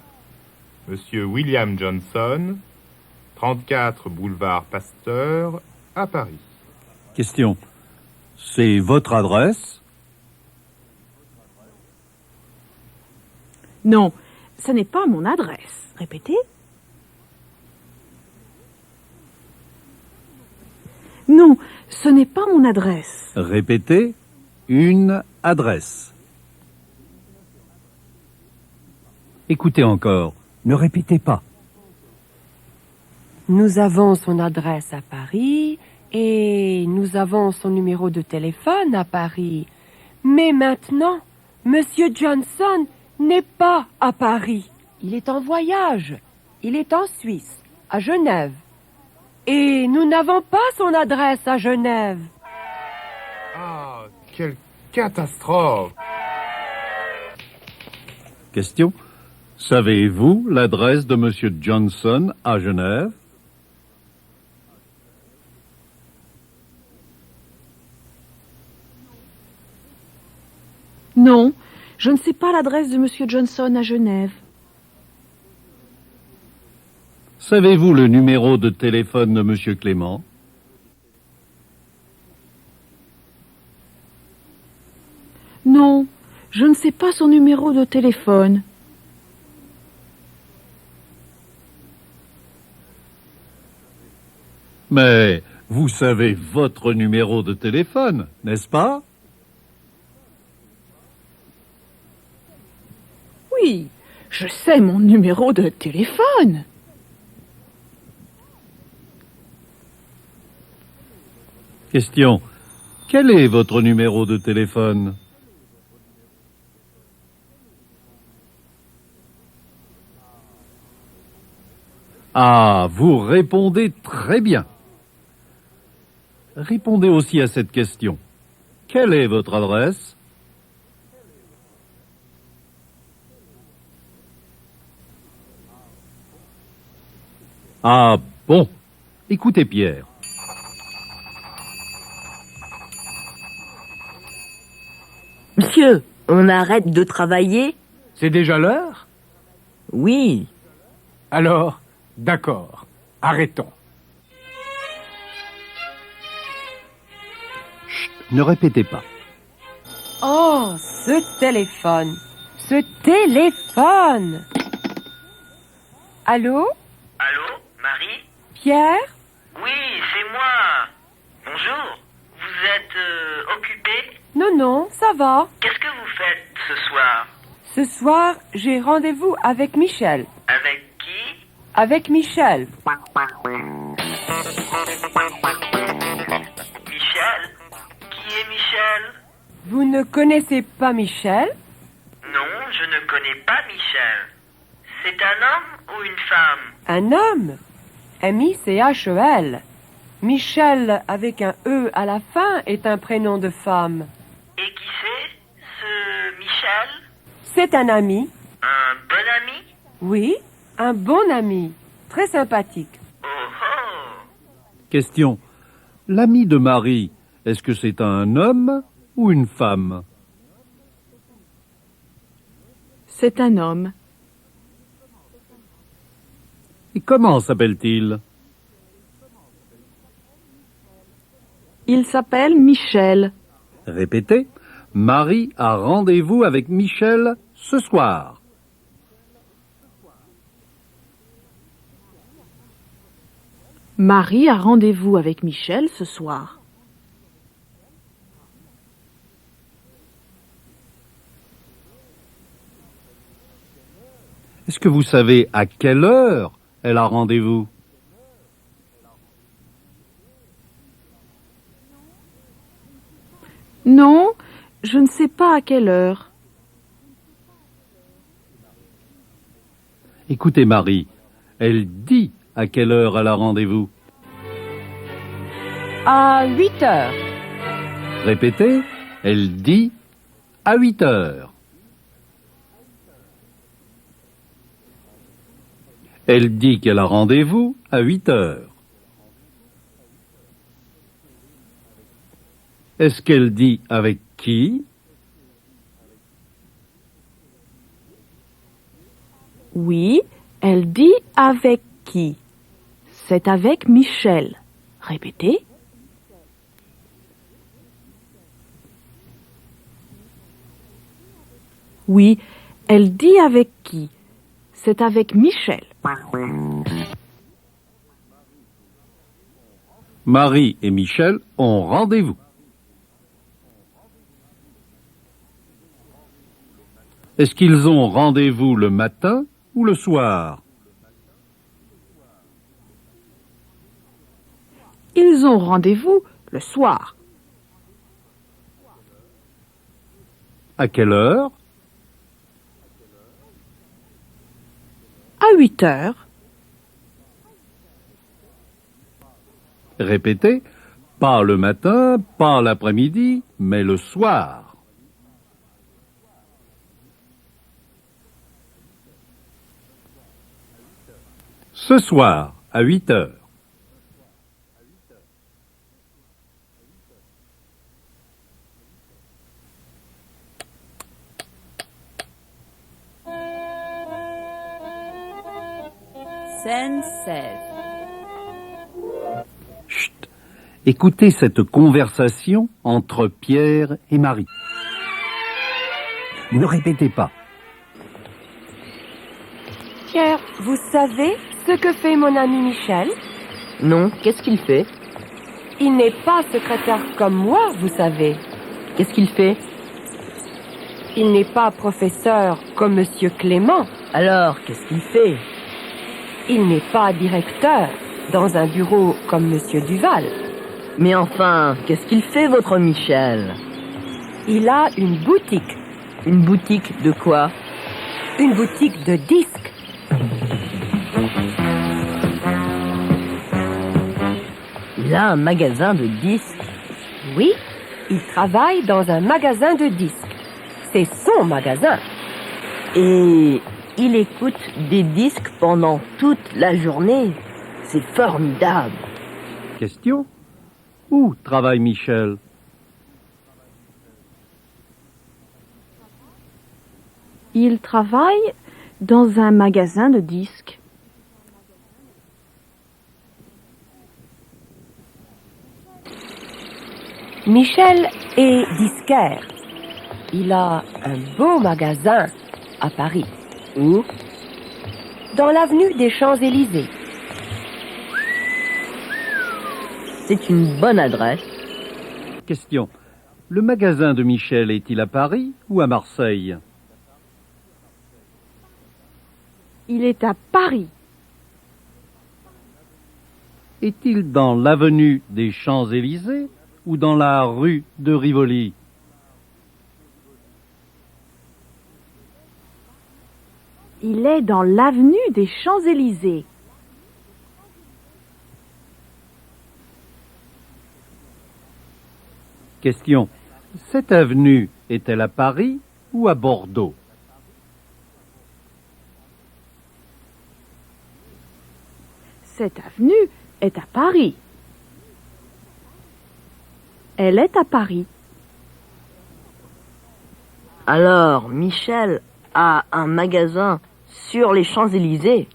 Monsieur William Johnson, 34 boulevard Pasteur, à Paris. Question. C'est votre adresse? Non, ce n'est pas mon adresse. Répétez. Non, ce n'est pas mon adresse. Répétez. Une adresse. Écoutez encore. Ne répétez pas. Nous avons son adresse à Paris et nous avons son numéro de téléphone à Paris. Mais maintenant, Monsieur Johnson n'est pas à Paris. Il est en voyage. Il est en Suisse, à Genève. Et nous n'avons pas son adresse à Genève. Ah, quelle catastrophe! Question. Savez-vous l'adresse de Monsieur Johnson à Genève? Non, je ne sais pas l'adresse de Monsieur Johnson à Genève. Savez-vous le numéro de téléphone de Monsieur Clément? Non, je ne sais pas son numéro de téléphone. Mais vous savez votre numéro de téléphone, n'est-ce pas? Oui, je sais mon numéro de téléphone. Question. Quel est votre numéro de téléphone? Ah, vous répondez très bien. Répondez aussi à cette question. Quelle est votre adresse? Ah bon. Écoutez Pierre. Monsieur, on arrête de travailler? C'est déjà l'heure? Oui. Alors, d'accord. Arrêtons. Chut, ne répétez pas. Oh, ce téléphone. Ce téléphone. Allô? Allô, Marie? Pierre? Oui, c'est moi. Bonjour. Vous êtes occupé? Non, non, ça va. Qu'est-ce que vous faites ce soir? Ce soir, j'ai rendez-vous avec Michel. Avec qui? Avec Michel. Vous ne connaissez pas Michel? Non, je ne connais pas Michel. C'est un homme ou une femme? Un homme. M-I-C-H-E-L. Michel avec un E à la fin est un prénom de femme. Et qui c'est, ce Michel? C'est un ami. Un bon ami? Oui, un bon ami. Très sympathique. Oh oh! Question. L'ami de Marie, est-ce que c'est un homme ou une femme? C'est un homme. Et comment s'appelle-t-il? Il s'appelle Michel. Répétez. Marie a rendez-vous avec Michel ce soir. Marie a rendez-vous avec Michel ce soir. Est-ce que vous savez à quelle heure elle a rendez-vous? Non, je ne sais pas à quelle heure. Écoutez Marie, elle dit à quelle heure elle a rendez-vous. À 8 heures. Répétez, elle dit à 8 heures. Elle dit qu'elle a rendez-vous à 8 heures. Est-ce qu'elle dit avec qui? Oui, elle dit avec qui? C'est avec Michel. Répétez. Oui, elle dit avec qui? C'est avec Michel. Marie et Michel ont rendez-vous. Est-ce qu'ils ont rendez-vous le matin ou le soir? Ils ont rendez-vous le soir. À quelle heure? À 8 heures. Répétez, pas le matin, pas l'après-midi, mais le soir. Ce soir, à 8 heures. Scène 16. Chut! Écoutez cette conversation entre Pierre et Marie. Ne répétez pas. Pierre, vous savez ce que fait mon ami Michel? Non, qu'est-ce qu'il fait? Il n'est pas secrétaire comme moi, vous savez. Qu'est-ce qu'il fait? Il n'est pas professeur comme Monsieur Clément. Alors, qu'est-ce qu'il fait? Il n'est pas directeur dans un bureau comme Monsieur Duval. Mais enfin, qu'est-ce qu'il fait, votre Michel? Il a une boutique. Une boutique de quoi? Une boutique de disques. Il a un magasin de disques? Oui, il travaille dans un magasin de disques. C'est son magasin. Et il écoute des disques pendant toute la journée. C'est formidable. Question? Où travaille Michel? Il travaille dans un magasin de disques. Michel est disquaire. Il a un beau magasin à Paris. Où? Dans l'avenue des Champs-Élysées. C'est une bonne adresse. Question. Le magasin de Michel est-il à Paris ou à Marseille? Il est à Paris. Est-il dans l'avenue des Champs-Élysées ou dans la rue de Rivoli? Il est dans l'avenue des Champs-Élysées. Question. Cette avenue est-elle à Paris ou à Bordeaux? Cette avenue est à Paris. Elle est à Paris. Alors, Michel a un magasin sur les Champs-Élysées.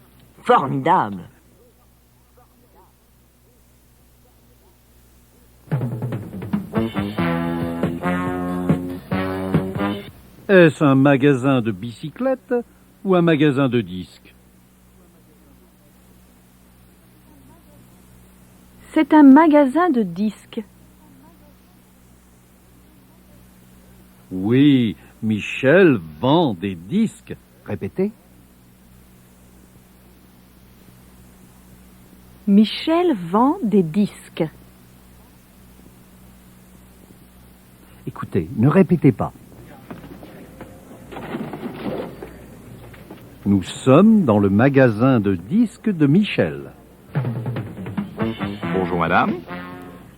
Formidable. Est-ce un magasin de bicyclettes ou un magasin de disques? C'est un magasin de disques. Oui, Michel vend des disques. Répétez. Michel vend des disques. Écoutez, ne répétez pas. Nous sommes dans le magasin de disques de Michel. Bonjour madame.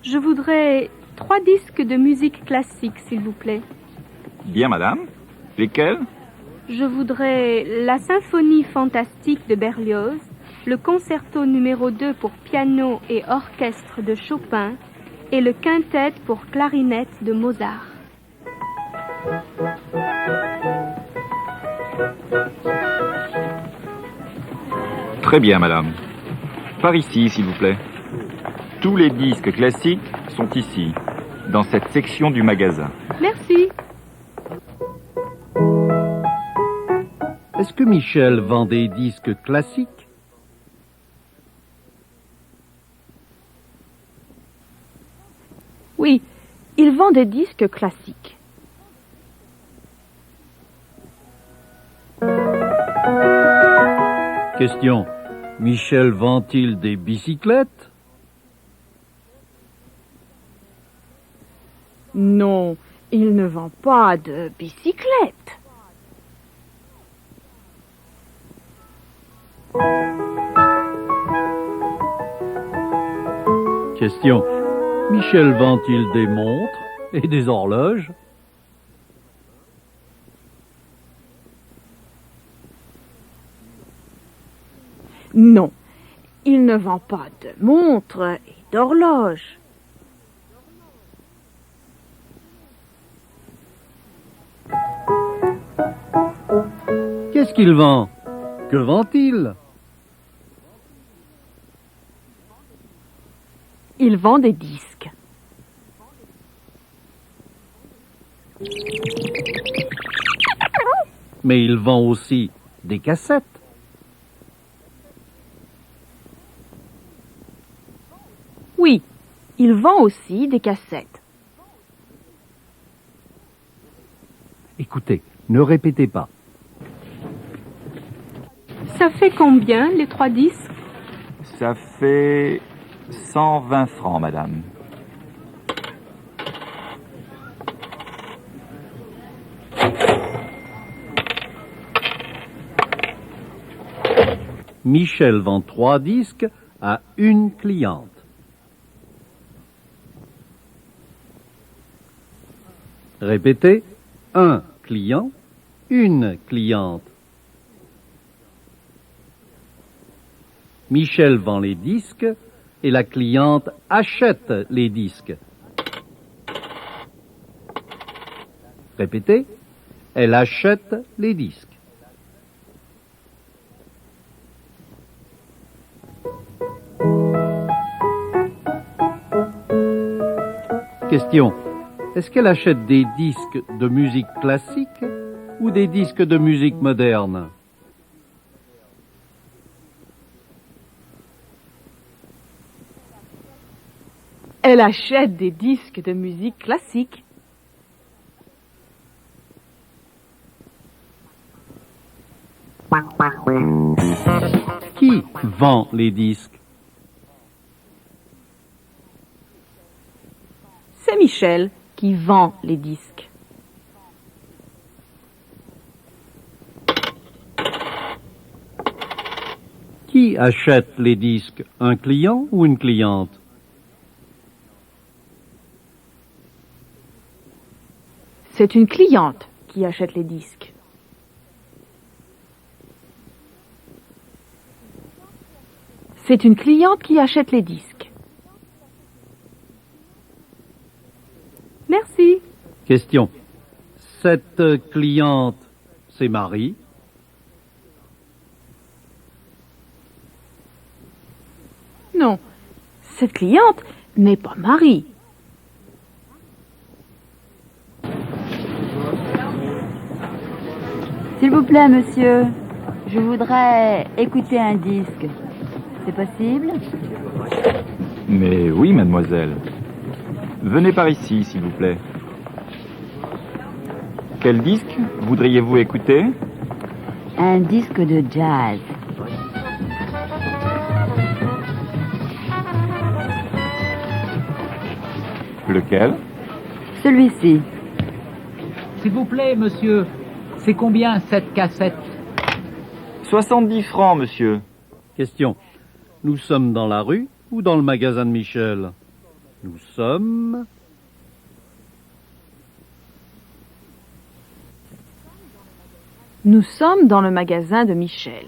Je voudrais 3 disques de musique classique, s'il vous plaît. Bien madame. Lesquels? Je voudrais la symphonie fantastique de Berlioz, le concerto numéro 2 pour piano et orchestre de Chopin et le quintet pour clarinette de Mozart. Très bien madame. Par ici s'il vous plaît. Tous les disques classiques sont ici, dans cette section du magasin. Merci. Est-ce que Michel vend des disques classiques? Oui, il vend des disques classiques. Question. Michel vend-il des bicyclettes? Non, il ne vend pas de bicyclette. Question. Michel vend-il des montres et des horloges? Non, il ne vend pas de montres et d'horloges. Qu'est-ce qu'il vend? Que vend-il? Il vend des disques. Mais il vend aussi des cassettes. Oui, il vend aussi des cassettes. Écoutez, ne répétez pas. Ça fait combien, les 3 disques? Ça fait 120 francs madame. Michel vend 3 disques à une cliente. Répétez, un client, une cliente. Michel vend les disques et la cliente achète les disques. Répétez, elle achète les disques. Question. Est-ce qu'elle achète des disques de musique classique ou des disques de musique moderne? Elle achète des disques de musique classique. Qui vend les disques? C'est Michel qui vend les disques. Qui achète les disques, un client ou une cliente? C'est une cliente qui achète les disques. C'est une cliente qui achète les disques. Merci. Question. Cette cliente, c'est Marie? Non, cette cliente n'est pas Marie. S'il vous plaît, monsieur, je voudrais écouter un disque. C'est possible? Mais oui, mademoiselle. Venez par ici, s'il vous plaît. Quel disque voudriez-vous écouter? Un disque de jazz. Lequel? Celui-ci. S'il vous plaît, monsieur, c'est combien cette cassette? 70 francs, monsieur. Question. Nous sommes dans la rue ou dans le magasin de Michel? Nous sommes... Nous sommes dans le magasin de Michel.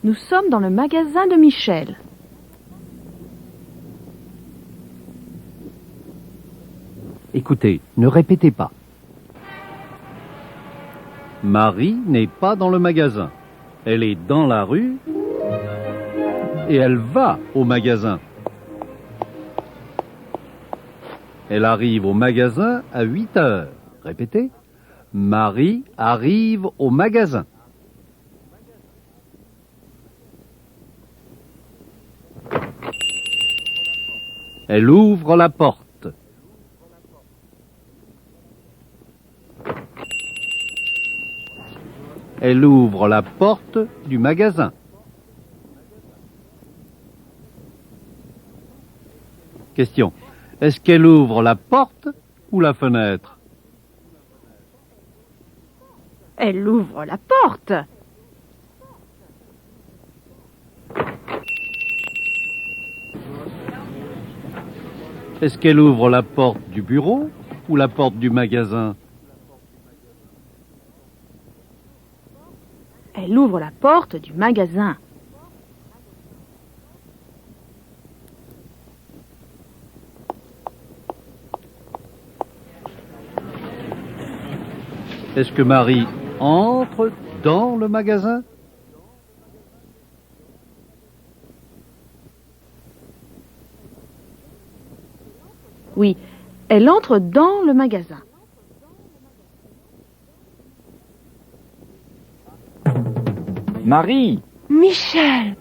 Nous sommes dans le magasin de Michel. Écoutez, ne répétez pas. Marie n'est pas dans le magasin. Elle est dans la rue et elle va au magasin. Elle arrive au magasin à 8 heures. Répétez. Marie arrive au magasin. Elle ouvre la porte. Elle ouvre la porte du magasin. Question. Est-ce qu'elle ouvre la porte ou la fenêtre? Elle ouvre la porte. Est-ce qu'elle ouvre la porte du bureau ou la porte du magasin? Elle ouvre la porte du magasin. Est-ce que Marie entre dans le magasin? Oui, elle entre dans le magasin. Marie! Michel!